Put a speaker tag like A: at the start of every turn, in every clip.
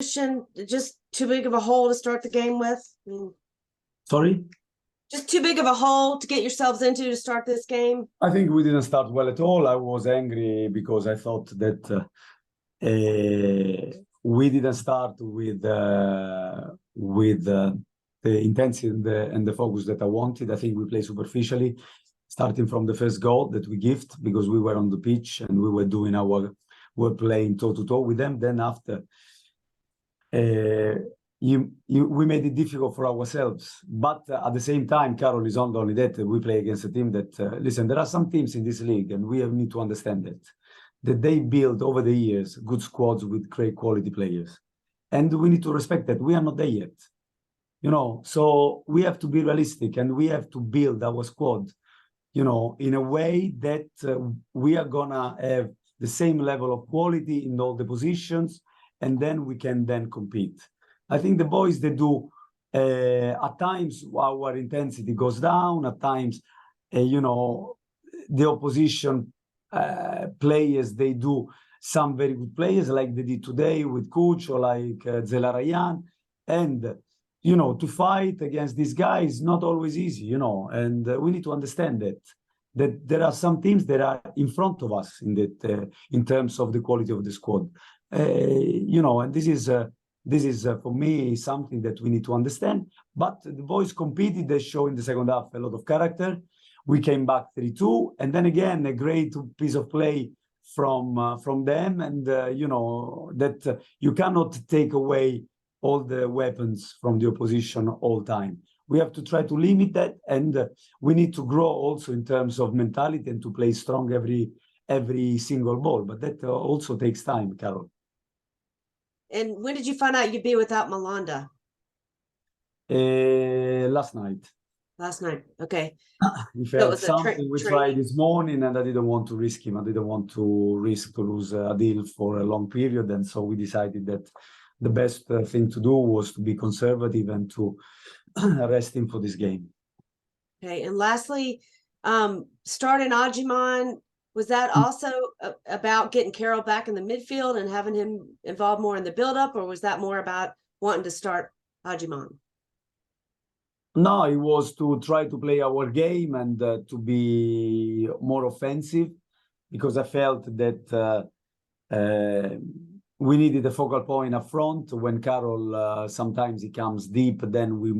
A: just too big of a hole to start the game with?
B: Sorry?
A: Just too big of a hole to get yourselves into to start this game?
B: I think we didn't start well at all. I was angry because I thought that we didn't start with the intensity and the focus that I wanted. I think we played superficially, starting from the first goal that we gift because we were on the pitch and we were doing we're playing toe-to-toe with them. Then after, we made it difficult for ourselves. But at the same time, Carol, is not only that we play against a team that, listen, there are some teams in this league, and we need to understand that they build over the years good squads with great quality players. And we need to respect that. We are not there yet. So we have to be realistic and we have to build our squad, in a way that we are gonna have the same level of quality in all the positions, and then we can then compete. I think the boys, they do, at times our intensity goes down, at times, the opposition players, they do some very good players like they did today with Kuch or like Zelarayan. And, to fight against these guys is not always easy, and we need to understand that there are some teams that are in front of us in terms of the quality of the squad. And this is for me something that we need to understand. But the boys competed, they show in the second half a lot of character. We came back 3-2, and then again a great piece of play from them, and that you cannot take away all the weapons from the opposition all time. We have to try to limit that, and we need to grow also in terms of mentality and to play strong every single ball. But that also takes time, Carol.
A: And when did you find out you'd be without Malanda?
B: Last night.
A: Last night, okay.
B: He felt something we tried this morning, and I didn't want to risk him. I didn't want to risk to lose a deal for a long period, and so we decided that the best thing to do was to be conservative and to rest him for this game.
A: Okay, and lastly, starting Hajimon, was that also about getting Carroll back in the midfield and having him involved more in the build-up, or was that more about wanting to start Hajimon?
B: No, it was to try to play our game and to be more offensive, because I felt that we needed a focal point up front. When Carroll, sometimes he comes deep, then we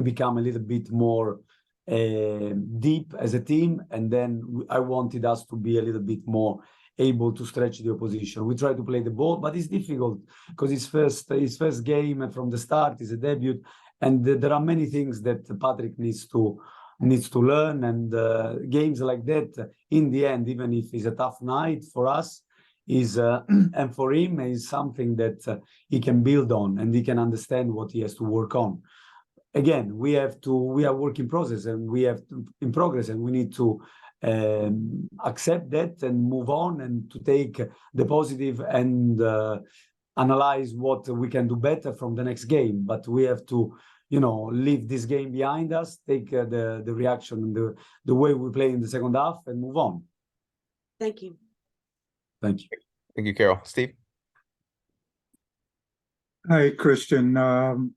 B: become a little bit more deep as a team, and then I wanted us to be a little bit more able to stretch the opposition. We try to play the ball, but it's difficult because his first game from the start is a debut, and there are many things that Patrick needs to learn. And games like that, in the end, even if it's a tough night for us, is and for him is something that he can build on, and he can understand what he has to work on. Again, we are work in process, and in progress, and we need to accept that and move on, and to take the positive and analyze what we can do better from the next game. But we have to, leave this game behind us, take the reaction and the way we play in the second half, and move on.
A: Thank you.
B: Thank you.
C: Thank you, Carol. Steve?
D: Hi, Christian.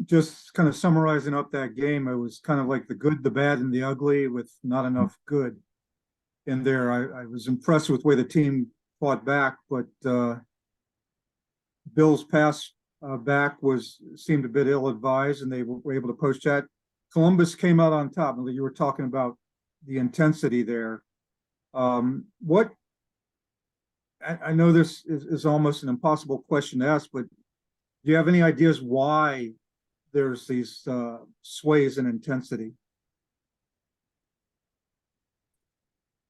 D: Just kind of summarizing up that game, it was kind of like the good, the bad, and the ugly with not enough good in there. I was impressed with the way the team fought back, but Bill's pass back seemed a bit ill-advised, and they were able to post that. Columbus came out on top. You were talking about the intensity there. What I know this is almost an impossible question to ask, but do you have any ideas why there's these sways in intensity?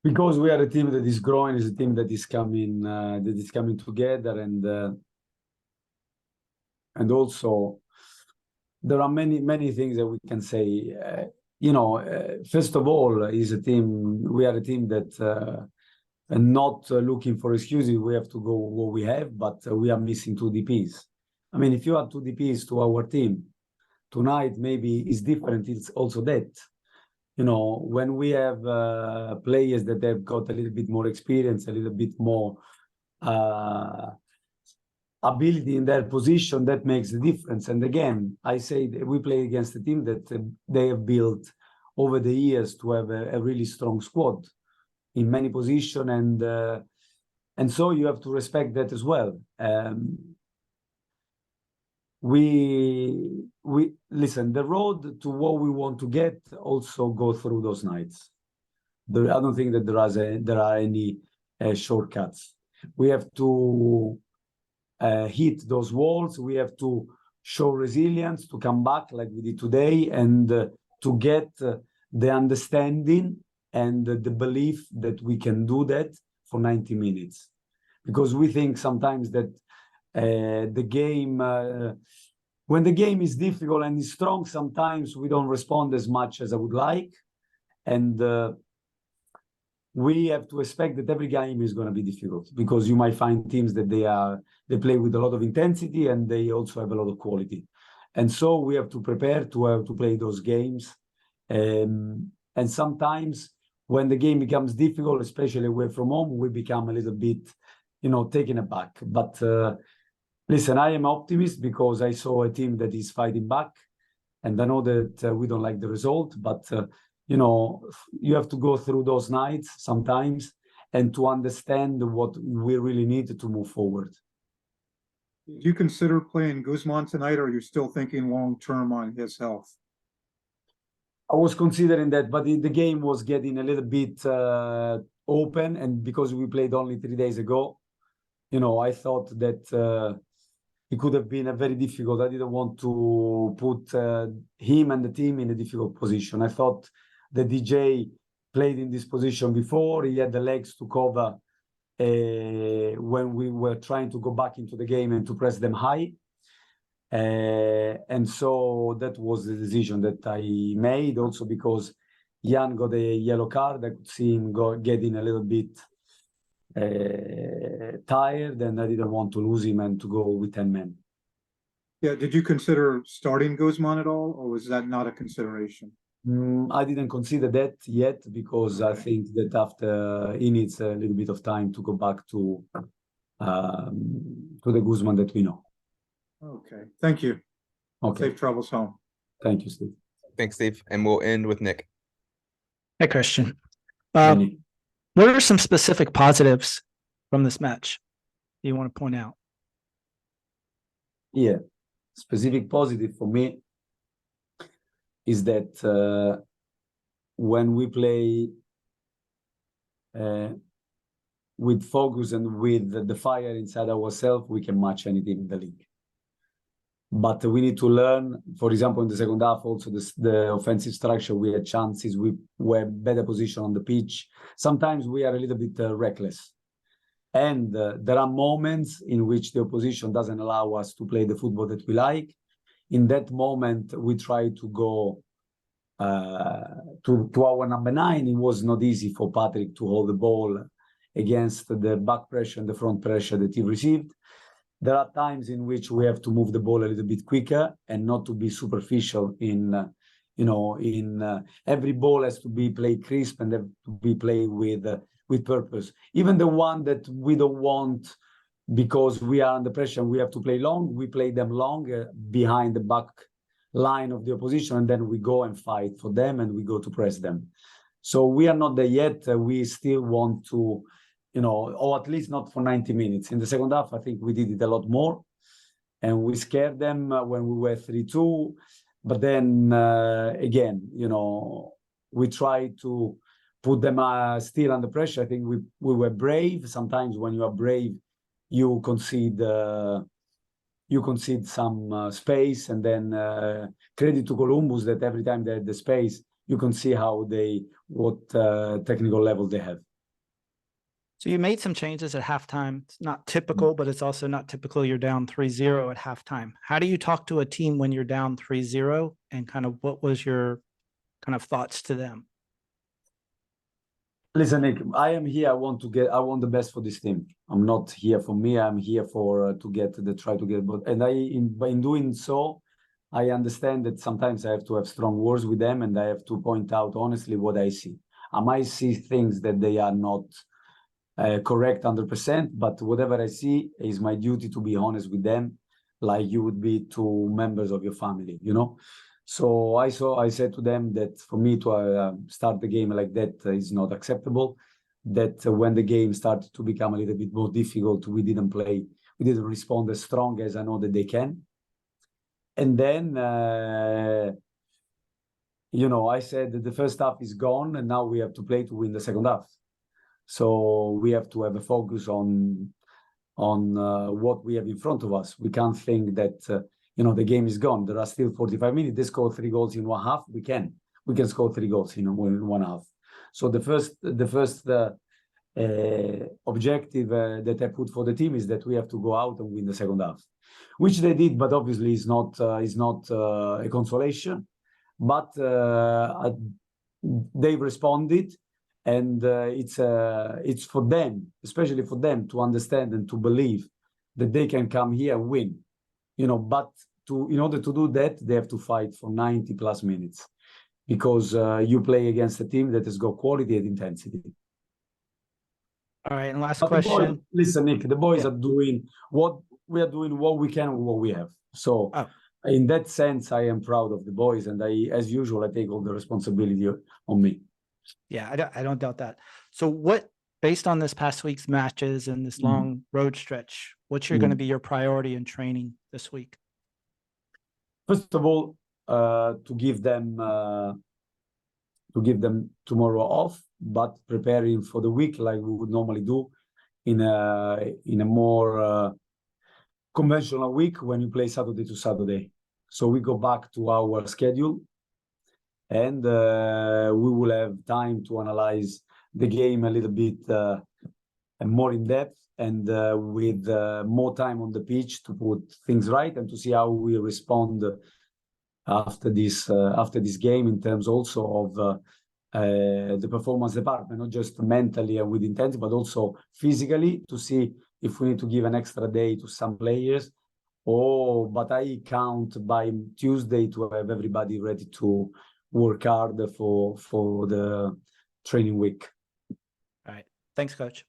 B: Because we are a team that is growing, is a team that is coming together, and also there are many things that we can say. First of all, we are a team that and not looking for excuses. We have to go what we have, but we are missing 2 DPs. I mean, if you add 2 DPs to our team tonight, maybe it's different. It's also that, when we have players that have got a little bit more experience, a little bit more ability in their position that makes the difference. And again, I say that we play against a team that they have built over the years to have a really strong squad in many positions, and so you have to respect that as well. We listen, the road to what we want to get also go through those nights. I don't think that there are any shortcuts. We have to hit those walls. We have to show resilience to come back like we did today, and to get the understanding and the belief that we can do that for 90 minutes. Because we think sometimes that the game, when the game is difficult and is strong, sometimes we don't respond as much as I would like. And we have to expect that every game is going to be difficult, because you might find teams that they play with a lot of intensity and they also have a lot of quality. And so we have to prepare to play those games. And sometimes when the game becomes difficult, especially away from home, we become a little bit, taken aback. But listen, I am optimist because I saw a team that is fighting back, and I know that we don't like the result, but you have to go through those nights sometimes and to understand what we really need to move forward.
D: Did you consider playing Guzman tonight, or are you still thinking long-term on his health?
B: I was considering that, but the game was getting a little bit open, and because we played only 3 days ago, I thought that it could have been a very difficult. I didn't want to put him and the team in a difficult position. I thought the DJ played in this position before. He had the legs to cover when we were trying to go back into the game and to press them high. And so that was the decision that I made, also because Jan got a yellow card. I could see him getting a little bit tired, and I didn't want to lose him and to go with 10 men.
D: Yeah, did you consider starting Guzman at all, or was that not a consideration?
B: I didn't consider that yet, because I think that after he needs a little bit of time to go back to the Guzman that we know.
D: Okay, thank you.
B: Okay.
D: Safe travels home.
B: Thank you, Steve.
C: Thanks, Steve. And we'll end with Nick.
E: Hey, Christian.
B: Any-
E: What are some specific positives from this match you want to point out?
B: Yeah, specific positive for me is that when we play with focus and with the fire inside ourselves, we can match any team in the league. But we need to learn, for example, in the second half, also the offensive structure, we had chances, we were better position on the pitch. Sometimes we are a little bit reckless. And there are moments in which the opposition doesn't allow us to play the football that we like. In that moment, we try to go to our number 9. It was not easy for Patrick to hold the ball against the back pressure and the front pressure that he received. There are times in which we have to move the ball a little bit quicker and not to be superficial in every ball has to be played crisp and have to be played with purpose. Even the one that we don't want because we are under pressure and we have to play long, we play them long behind the back line of the opposition, and then we go and fight for them and we go to press them. So we are not there yet. We still want to, or at least not for 90 minutes. In the second half, I think we did it a lot more, and we scared them when we were 3-2. But then again, we try to put them still under pressure. I think we were brave. Sometimes when you are brave, you concede some space, and then credit to Columbus that every time they had the space, you can see what technical level they have.
E: So you made some changes at halftime. It's not typical, but it's also not typical you're down 3-0 at halftime. How do you talk to a team when you're down 3-0, and kind of what was your kind of thoughts to them?
B: Listen, Nick, I am here. I want the best for this team. I'm not here for me. I'm here for try to get. But in doing so, I understand that sometimes I have to have strong words with them, and I have to point out honestly what I see. I might see things that they are not correct 100%, but whatever I see is my duty to be honest with them, like you would be to members of your family, you know. So I said to them that for me to start the game like that is not acceptable. That when the game started to become a little bit more difficult, we didn't respond as strong as I know that they can. And then, you know, I said that the first half is gone and now we have to play to win the second half. So we have to have a focus on what we have in front of us. We can't think that, you know, the game is gone. There are still 45 minutes. They score 3 goals in one half. We can score 3 goals in one half. So the first objective that I put for the team is that we have to go out and win the second half, which they did, but obviously is not a consolation. But they've responded, and it's for them, especially for them, to understand and to believe that they can come here and win, you know. But in order to do that, they have to fight for 90 plus minutes, because you play against a team that has got quality and intensity.
E: All right, and last
B: But
E: question.
B: Listen, Nick, the boys
E: Yeah.
B: are doing what we are doing, what we can, what we have. So in that sense, I am proud of the boys, and as usual, I take all the responsibility on me.
E: Yeah, I don't doubt that. So what, based on this past week's matches and this long road stretch, what's going to be your priority in training this week?
B: First of all, to give them tomorrow off, but preparing for the week like we would normally do in a more conventional week when you play Saturday to Saturday. So we go back to our schedule, and we will have time to analyze the game a little bit more in depth, and with more time on the pitch to put things right and to see how we respond after this game, in terms also of the performance department, not just mentally and with intensity, but also physically, to see if we need to give an extra day to some players. But I count by Tuesday to have everybody ready to work hard for the training week.
E: All right. Thanks, Coach.